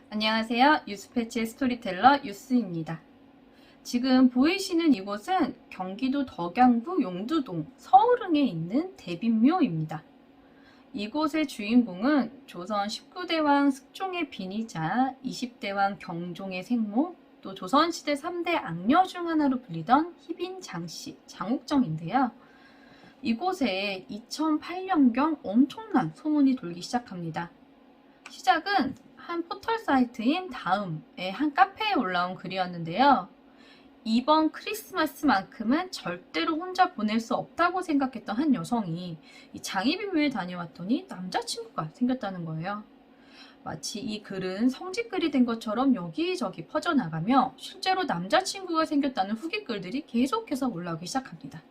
안녕하세요. 유스패치의 스토리텔러 유스입니다. 지금 보이시는 이곳은 경기도 덕양구 용두동 서울흥에 있는 대빈묘입니다. 이곳의 주인공은 조선 19대왕 승종의 빈이자 20대왕 경종의 생모, 또 조선시대 3대 악녀 중 하나로 불리던 희빈 장씨 장옥정인데요. 이곳에 2008년경 엄청난 소문이 돌기 시작합니다. 시작은 한 포털 사이트인 다음의 한 카페에 올라온 글이었는데요. 이번 크리스마스만큼은 절대로 혼자 보낼 수 없다고 생각했던 한 여성이 이 장희빈묘에 다녀왔더니 남자친구가 생겼다는 거예요. 마치 이 글은 성직글이 된 것처럼 여기저기 퍼져나가며 실제로 남자친구가 생겼다는 후기 글들이 계속해서 올라오기 시작합니다.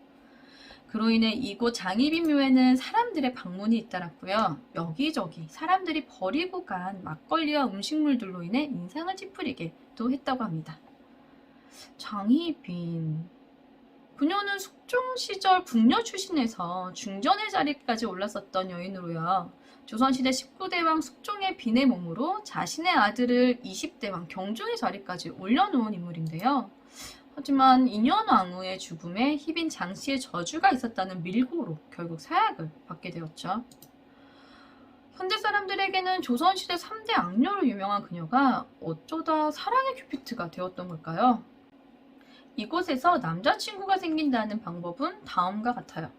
그로 인해 이곳 장희빈묘에는 사람들의 방문이 잇따랐고요. 여기저기 사람들이 버리고 간 막걸리와 음식물들로 인해 인상을 찌푸리게도 했다고 합니다. 장희빈. 그녀는 숙종 시절 궁녀 출신에서 중전의 자리까지 올랐었던 여인으로요. 조선시대 19대왕 숙종의 빈의 몸으로 자신의 아들을 20대왕 경종의 자리까지 올려놓은 인물인데요. 하지만 인현왕후의 죽음에 희빈 장씨의 저주가 있었다는 밀고로 결국 사약을 받게 되었죠. 현대 사람들에게는 조선시대 3대 악녀로 유명한 그녀가 어쩌다 사랑의 큐피트가 되었던 걸까요? 이곳에서 남자친구가 생긴다는 방법은 다음과 같아요.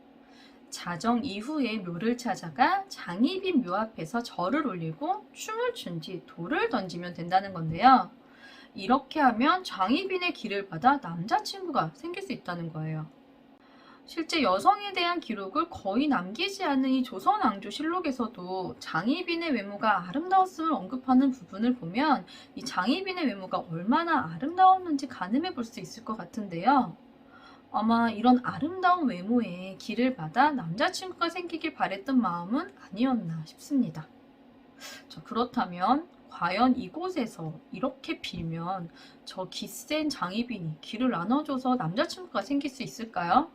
자정 이후에 묘를 찾아가 장희빈 묘 앞에서 절을 올리고 춤을 춘 뒤 돌을 던지면 된다는 건데요. 이렇게 하면 장희빈의 기를 받아 남자친구가 생길 수 있다는 거예요. 실제 여성에 대한 기록을 거의 남기지 않은 이 조선왕조실록에서도 장희빈의 외모가 아름다웠음을 언급하는 부분을 보면 이 장희빈의 외모가 얼마나 아름다웠는지 가늠해 볼 수 있을 것 같은데요. 아마 이런 아름다운 외모에 기를 받아 남자친구가 생기길 바랬던 마음은 아니었나 싶습니다. 자, 그렇다면 과연 이곳에서 이렇게 빌면 저 기센 장희빈이 길을 나눠줘서 남자친구가 생길 수 있을까요?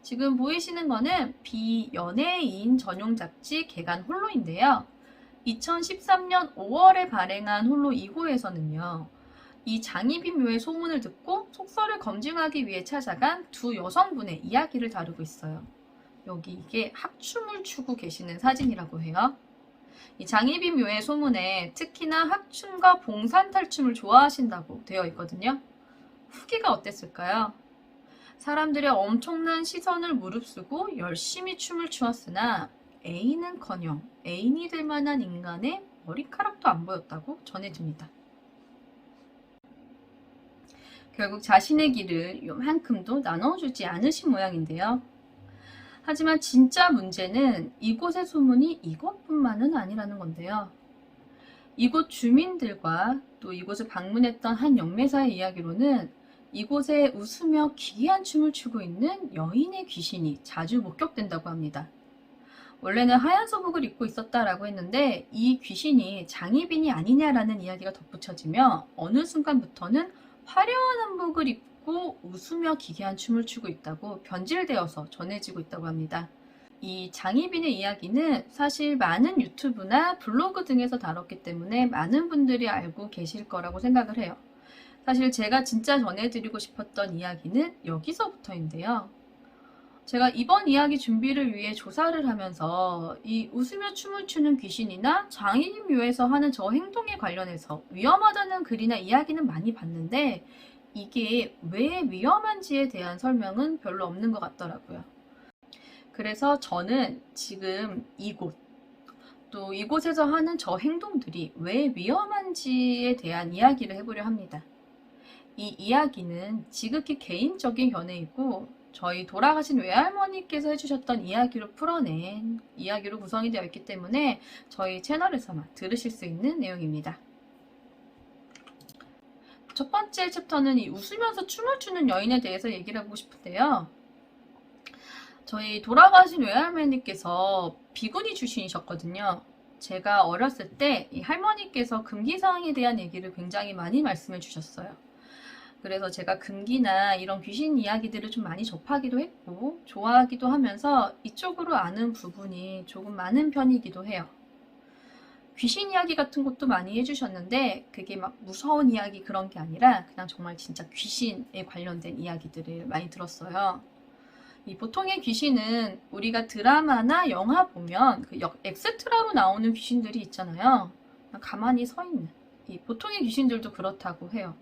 지금 보이시는 거는 비연예인 전용 잡지 개간 홀로인데요. 2013년 5월에 발행한 홀로 2호에서는요. 이 장희빈 묘의 소문을 듣고 속설을 검증하기 위해 찾아간 두 여성분의 이야기를 다루고 있어요. 여기 이게 합춤을 추고 계시는 사진이라고 해요. 이 장희빈 묘의 소문에 특히나 합춤과 봉산탈춤을 좋아하신다고 되어 있거든요. 후기가 어땠을까요? 사람들의 엄청난 시선을 무릅쓰고 열심히 춤을 추었으나 애인은커녕 애인이 될 만한 인간의 머리카락도 안 보였다고 전해집니다. 결국 자신의 길을 요만큼도 나눠주지 않으신 모양인데요. 하지만 진짜 문제는 이곳의 소문이 이것뿐만은 아니라는 건데요. 이곳 주민들과 또 이곳을 방문했던 한 영매사의 이야기로는 이곳에 웃으며 기이한 춤을 추고 있는 여인의 귀신이 자주 목격된다고 합니다. 원래는 하얀 소복을 입고 있었다라고 했는데 이 귀신이 장희빈이 아니냐라는 이야기가 덧붙여지며 어느 순간부터는 화려한 한복을 입고 웃으며 기괴한 춤을 추고 있다고 변질되어서 전해지고 있다고 합니다. 이 장희빈의 이야기는 사실 많은 유튜브나 블로그 등에서 다뤘기 때문에 많은 분들이 알고 계실 거라고 생각을 해요. 사실 제가 진짜 전해드리고 싶었던 이야기는 여기서부터인데요. 제가 이번 이야기 준비를 위해 조사를 하면서 이 웃으며 춤을 추는 귀신이나 장희빈묘에서 하는 저 행동에 관련해서 위험하다는 글이나 이야기는 많이 봤는데 이게 왜 위험한지에 대한 설명은 별로 없는 것 같더라고요. 그래서 저는 지금 이곳, 또 이곳에서 하는 저 행동들이 왜 위험한지에 대한 이야기를 해보려 합니다. 이 이야기는 지극히 개인적인 견해이고 저희 돌아가신 외할머니께서 해주셨던 이야기로 풀어낸 이야기로 구성이 되어 있기 때문에 저희 채널에서만 들으실 수 있는 내용입니다. 첫 번째 챕터는 이 웃으면서 춤을 추는 여인에 대해서 얘기를 하고 싶은데요. 저희 돌아가신 외할머니께서 비구니 출신이셨거든요. 제가 어렸을 때 이 할머니께서 금기사항에 대한 얘기를 굉장히 많이 말씀해 주셨어요. 그래서 제가 금기나 이런 귀신 이야기들을 좀 많이 접하기도 했고 좋아하기도 하면서 이쪽으로 아는 부분이 조금 많은 편이기도 해요. 귀신 이야기 같은 것도 많이 해주셨는데 그게 막 무서운 이야기 그런 게 아니라 그냥 정말 진짜 귀신에 관련된 이야기들을 많이 들었어요. 이 보통의 귀신은 우리가 드라마나 영화 보면 그 엑스트라로 나오는 귀신들이 있잖아요. 그냥 가만히 서 있는. 이 보통의 귀신들도 그렇다고 해요.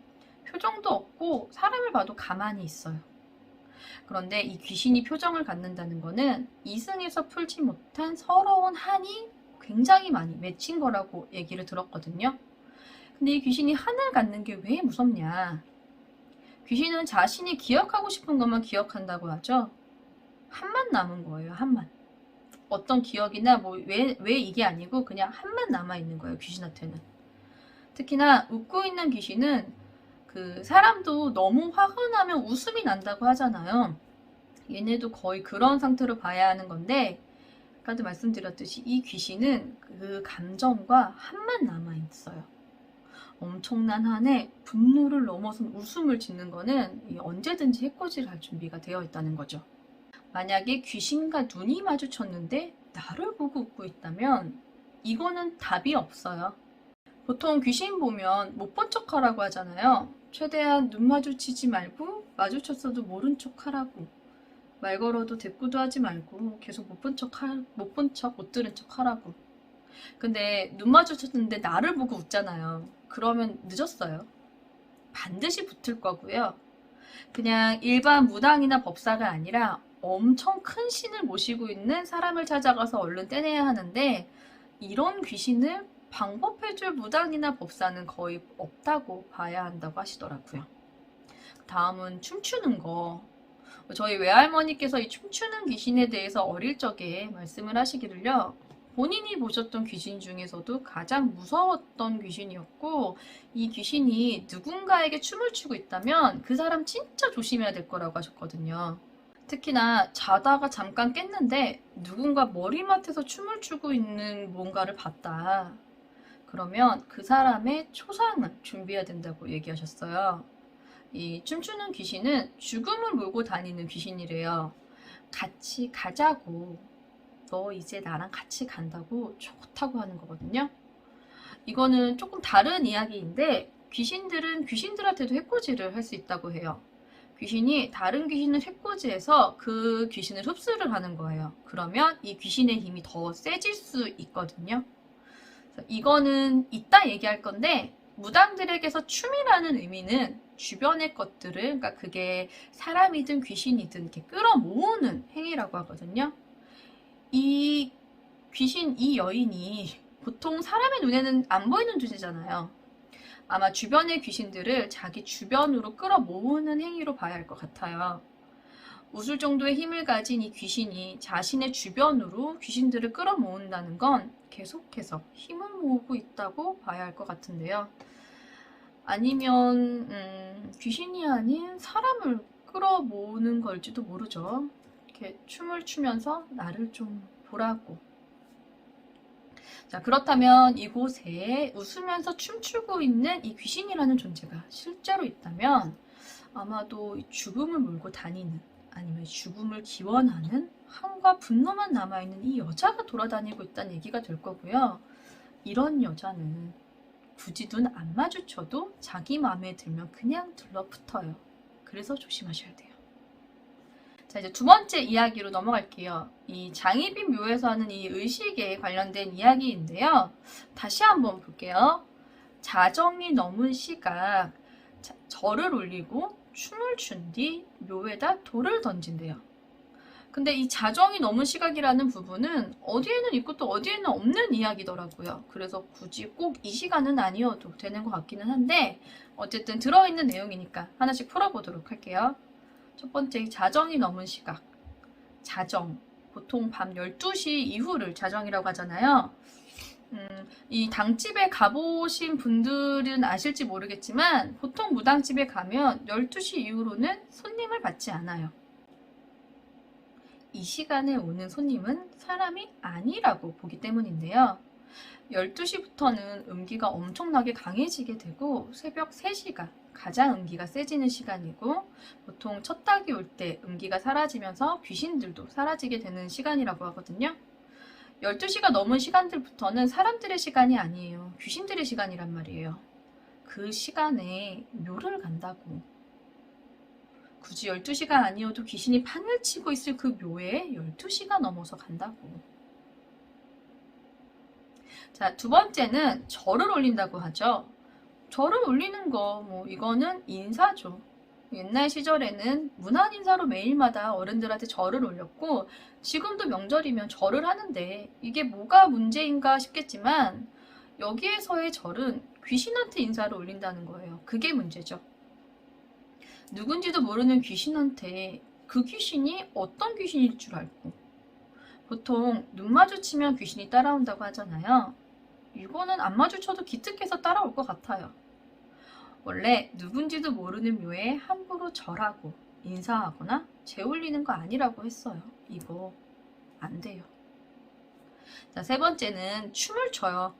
표정도 없고 사람을 봐도 가만히 있어요. 그런데 이 귀신이 표정을 갖는다는 거는 이승에서 풀지 못한 서러운 한이 굉장히 많이 맺힌 거라고 얘기를 들었거든요. 근데 이 귀신이 한을 갖는 게 왜 무섭냐? 귀신은 자신이 기억하고 싶은 것만 기억한다고 하죠. 한만 남은 거예요. 한만. 어떤 기억이나 뭐 왜 이게 아니고 그냥 한만 남아있는 거예요. 귀신한테는. 특히나 웃고 있는 귀신은 그 사람도 너무 화가 나면 웃음이 난다고 하잖아요. 얘네도 거의 그런 상태로 봐야 하는 건데 아까도 말씀드렸듯이 이 귀신은 그 감정과 한만 남아있어요. 엄청난 한에 분노를 넘어선 웃음을 짓는 거는 언제든지 해코지를 할 준비가 되어 있다는 거죠. 만약에 귀신과 눈이 마주쳤는데 나를 보고 웃고 있다면 이거는 답이 없어요. 보통 귀신 보면 못 본 척 하라고 하잖아요. 최대한 눈 마주치지 말고 마주쳤어도 모른 척 하라고. 말 걸어도 대꾸도 하지 말고 계속 못 본 척, 못 들은 척 하라고. 근데 눈 마주쳤는데 나를 보고 웃잖아요. 그러면 늦었어요. 반드시 붙을 거고요. 그냥 일반 무당이나 법사가 아니라 엄청 큰 신을 모시고 있는 사람을 찾아가서 얼른 떼내야 하는데 이런 귀신을 방법해줄 무당이나 법사는 거의 없다고 봐야 한다고 하시더라고요. 다음은 춤추는 거. 저희 외할머니께서 이 춤추는 귀신에 대해서 어릴 적에 말씀을 하시기를요. 본인이 보셨던 귀신 중에서도 가장 무서웠던 귀신이었고 이 귀신이 누군가에게 춤을 추고 있다면 그 사람 진짜 조심해야 될 거라고 하셨거든요. 특히나 자다가 잠깐 깼는데 누군가 머리맡에서 춤을 추고 있는 뭔가를 봤다. 그러면 그 사람의 초상을 준비해야 된다고 얘기하셨어요. 이 춤추는 귀신은 죽음을 몰고 다니는 귀신이래요. 같이 가자고. 너 이제 나랑 같이 간다고 좋다고 하는 거거든요. 이거는 조금 다른 이야기인데 귀신들은 귀신들한테도 해코지를 할 수 있다고 해요. 귀신이 다른 귀신을 해코지해서 그 귀신을 흡수를 하는 거예요. 그러면 이 귀신의 힘이 더 세질 수 있거든요. 이거는 이따 얘기할 건데 무당들에게서 춤이라는 의미는 주변의 것들을 그러니까 그게 사람이든 귀신이든 이렇게 끌어모으는 행위라고 하거든요. 이 귀신, 이 여인이 보통 사람의 눈에는 안 보이는 존재잖아요. 아마 주변의 귀신들을 자기 주변으로 끌어모으는 행위로 봐야 할 것 같아요. 웃을 정도의 힘을 가진 이 귀신이 자신의 주변으로 귀신들을 끌어모은다는 건 계속해서 힘을 모으고 있다고 봐야 할 것 같은데요. 아니면 귀신이 아닌 사람을 끌어모으는 걸지도 모르죠. 이렇게 춤을 추면서 나를 좀 보라고. 자, 그렇다면 이곳에 웃으면서 춤추고 있는 이 귀신이라는 존재가 실제로 있다면 아마도 죽음을 몰고 다니는 아니면 죽음을 기원하는 한과 분노만 남아있는 이 여자가 돌아다니고 있다는 얘기가 될 거고요. 이런 여자는 굳이 눈 안 마주쳐도 자기 마음에 들면 그냥 들러붙어요. 그래서 조심하셔야 돼요. 자, 이제 두 번째 이야기로 넘어갈게요. 이 장희빈 묘에서 하는 이 의식에 관련된 이야기인데요. 다시 한번 볼게요. 자정이 넘은 시각, 절을 올리고 춤을 춘 뒤 묘에다 돌을 던진대요. 근데 이 자정이 넘은 시각이라는 부분은 어디에는 있고 또 어디에는 없는 이야기더라고요. 그래서 굳이 꼭 이 시간은 아니어도 되는 것 같기는 한데 어쨌든 들어있는 내용이니까 하나씩 풀어보도록 할게요. 첫 번째, 자정이 넘은 시각. 자정. 보통 밤 12시 이후를 자정이라고 하잖아요. 이 당집에 가보신 분들은 아실지 모르겠지만 보통 무당집에 가면 12시 이후로는 손님을 받지 않아요. 이 시간에 오는 손님은 사람이 아니라고 보기 때문인데요. 12시부터는 음기가 엄청나게 강해지게 되고 새벽 3시가 가장 음기가 세지는 시간이고 보통 첫 닭이 올 때 음기가 사라지면서 귀신들도 사라지게 되는 시간이라고 하거든요. 12시가 넘은 시간들부터는 사람들의 시간이 아니에요. 귀신들의 시간이란 말이에요. 그 시간에 묘를 간다고. 굳이 12시가 아니어도 귀신이 판을 치고 있을 그 묘에 12시가 넘어서 간다고. 자, 두 번째는 절을 올린다고 하죠. 절을 올리는 거, 이거는 인사죠. 옛날 시절에는 문안 인사로 매일마다 어른들한테 절을 올렸고, 지금도 명절이면 절을 하는데, 이게 뭐가 문제인가 싶겠지만, 여기에서의 절은 귀신한테 인사를 올린다는 거예요. 그게 문제죠. 누군지도 모르는 귀신한테 그 귀신이 어떤 귀신일 줄 알고, 보통 눈 마주치면 귀신이 따라온다고 하잖아요. 이거는 안 마주쳐도 기특해서 따라올 것 같아요. 원래 누군지도 모르는 묘에 함부로 절하고 인사하거나 재울리는 거 아니라고 했어요. 이거 안 돼요. 자, 세 번째는 춤을 춰요.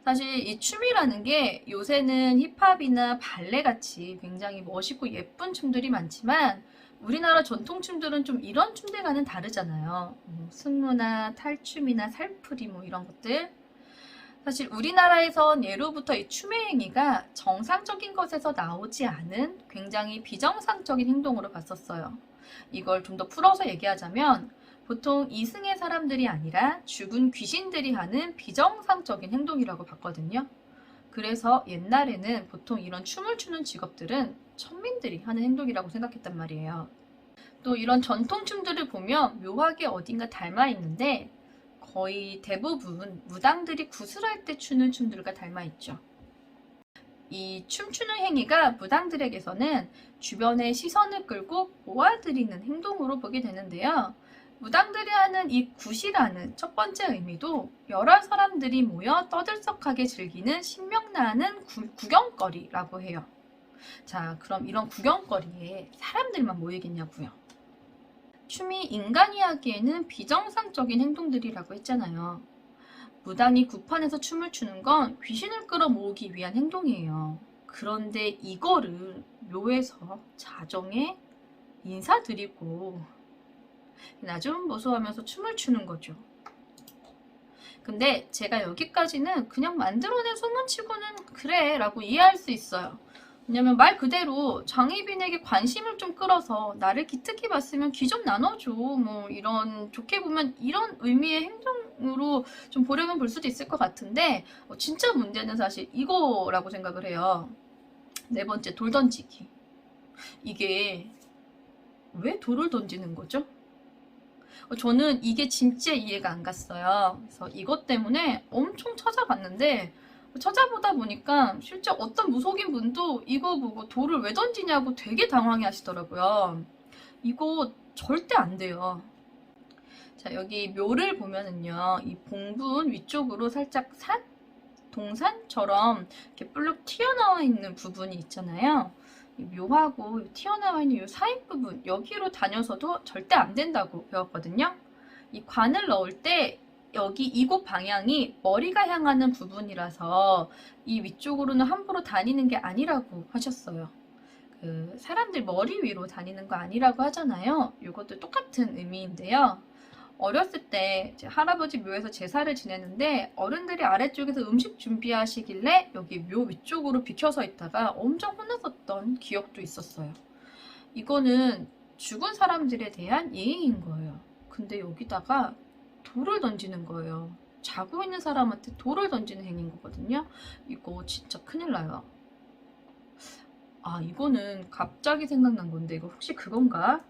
사실 이 춤이라는 게 요새는 힙합이나 발레 같이 굉장히 멋있고 예쁜 춤들이 많지만 우리나라 전통춤들은 좀 이런 춤들과는 다르잖아요. 승무나 탈춤이나 살풀이 이런 것들. 사실 우리나라에선 예로부터 이 춤의 행위가 정상적인 것에서 나오지 않은 굉장히 비정상적인 행동으로 봤었어요. 이걸 좀 더 풀어서 얘기하자면 보통 이승의 사람들이 아니라 죽은 귀신들이 하는 비정상적인 행동이라고 봤거든요. 그래서 옛날에는 보통 이런 춤을 추는 직업들은 천민들이 하는 행동이라고 생각했단 말이에요. 또 이런 전통춤들을 보면 묘하게 어딘가 닮아 있는데 거의 대부분 무당들이 구슬할 때 추는 춤들과 닮아있죠. 이 춤추는 행위가 무당들에게서는 주변의 시선을 끌고 모아들이는 행동으로 보게 되는데요. 무당들이 하는 이 굿이라는 첫 번째 의미도 여러 사람들이 모여 떠들썩하게 즐기는 신명나는 구경거리라고 해요. 자, 그럼 이런 구경거리에 사람들만 모이겠냐고요. 춤이 인간이 하기에는 비정상적인 행동들이라고 했잖아요. 무당이 구판에서 춤을 추는 건 귀신을 끌어모으기 위한 행동이에요. 그런데 이거를 묘에서 자정에 인사드리고 나좀 보소하면서 춤을 추는 거죠. 근데 제가 여기까지는 그냥 만들어낸 소문치고는 그래 라고 이해할 수 있어요. 왜냐면 말 그대로 장희빈에게 관심을 좀 끌어서 나를 기특히 봤으면 기 좀 나눠줘. 이런 좋게 보면 이런 의미의 행동으로 좀 보려면 볼 수도 있을 것 같은데 진짜 문제는 사실 이거라고 생각을 해요. 네 번째, 돌 던지기. 이게 왜 돌을 던지는 거죠? 저는 이게 진짜 이해가 안 갔어요. 그래서 이것 때문에 엄청 찾아봤는데 찾아보다 보니까 실제 어떤 무속인 분도 이거 보고 돌을 왜 던지냐고 되게 당황해 하시더라고요. 이거 절대 안 돼요. 자, 여기 묘를 보면은요, 이 봉분 위쪽으로 살짝 동산처럼 이렇게 뿔룩 튀어나와 있는 부분이 있잖아요. 이 묘하고 튀어나와 있는 이 사이 부분, 여기로 다녀서도 절대 안 된다고 배웠거든요. 이 관을 넣을 때 여기 이곳 방향이 머리가 향하는 부분이라서 이 위쪽으로는 함부로 다니는 게 아니라고 하셨어요. 사람들 머리 위로 다니는 거 아니라고 하잖아요. 이것도 똑같은 의미인데요. 어렸을 때 할아버지 묘에서 제사를 지내는데 어른들이 아래쪽에서 음식 준비하시길래 여기 묘 위쪽으로 비켜서 있다가 엄청 혼났었던 기억도 있었어요. 이거는 죽은 사람들에 대한 예의인 거예요. 근데 여기다가 돌을 던지는 거예요. 자고 있는 사람한테 돌을 던지는 행위인 거거든요. 이거 진짜 큰일 나요. 아, 이거는 갑자기 생각난 건데 이거 혹시 그건가?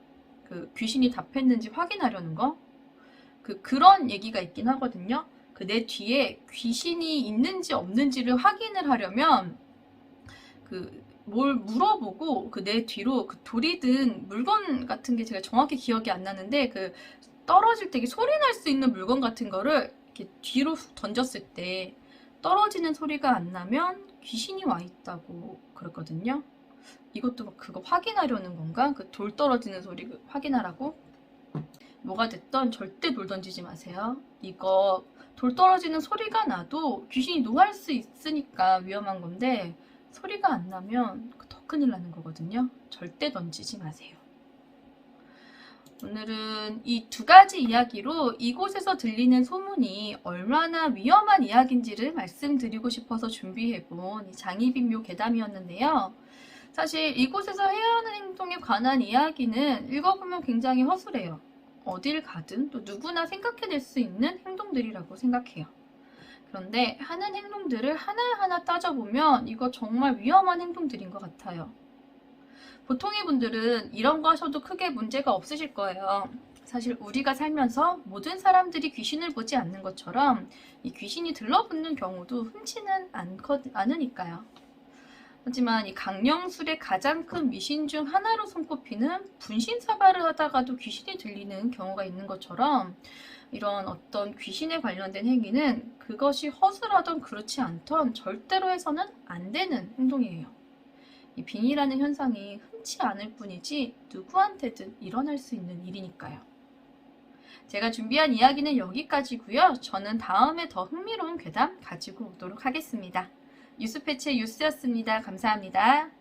귀신이 답했는지 확인하려는 거? 그런 얘기가 있긴 하거든요. 내 뒤에 귀신이 있는지 없는지를 확인을 하려면 뭘 물어보고 내 뒤로 돌이 든 물건 같은 게 제가 정확히 기억이 안 나는데 떨어질 때 소리 날 수 있는 물건 같은 거를 이렇게 뒤로 훅 던졌을 때 떨어지는 소리가 안 나면 귀신이 와 있다고 그랬거든요. 이것도 그거 확인하려는 건가? 돌 떨어지는 소리 확인하라고? 뭐가 됐던 절대 돌 던지지 마세요. 이거 돌 떨어지는 소리가 나도 귀신이 노할 수 있으니까 위험한 건데 소리가 안 나면 더 큰일 나는 거거든요. 절대 던지지 마세요. 오늘은 이 두 가지 이야기로 이곳에서 들리는 소문이 얼마나 위험한 이야기인지를 말씀드리고 싶어서 준비해본 이 장희빈묘 괴담이었는데요. 사실 이곳에서 해야 하는 행동에 관한 이야기는 읽어보면 굉장히 허술해요. 어딜 가든 또 누구나 생각해낼 수 있는 행동들이라고 생각해요. 그런데 하는 행동들을 하나하나 따져보면 이거 정말 위험한 행동들인 것 같아요. 보통의 분들은 이런 거 하셔도 크게 문제가 없으실 거예요. 사실 우리가 살면서 모든 사람들이 귀신을 보지 않는 것처럼 이 귀신이 들러붙는 경우도 흔치는 않으니까요. 하지만 이 강령술의 가장 큰 미신 중 하나로 손꼽히는 분신사발을 하다가도 귀신이 들리는 경우가 있는 것처럼 이런 어떤 귀신에 관련된 행위는 그것이 허술하던 그렇지 않던 절대로 해서는 안 되는 행동이에요. 이 빙의라는 현상이 흔치 않을 뿐이지 누구한테든 일어날 수 있는 일이니까요. 제가 준비한 이야기는 여기까지고요. 저는 다음에 더 흥미로운 괴담 가지고 오도록 하겠습니다. 뉴스패치의 뉴스였습니다. 감사합니다.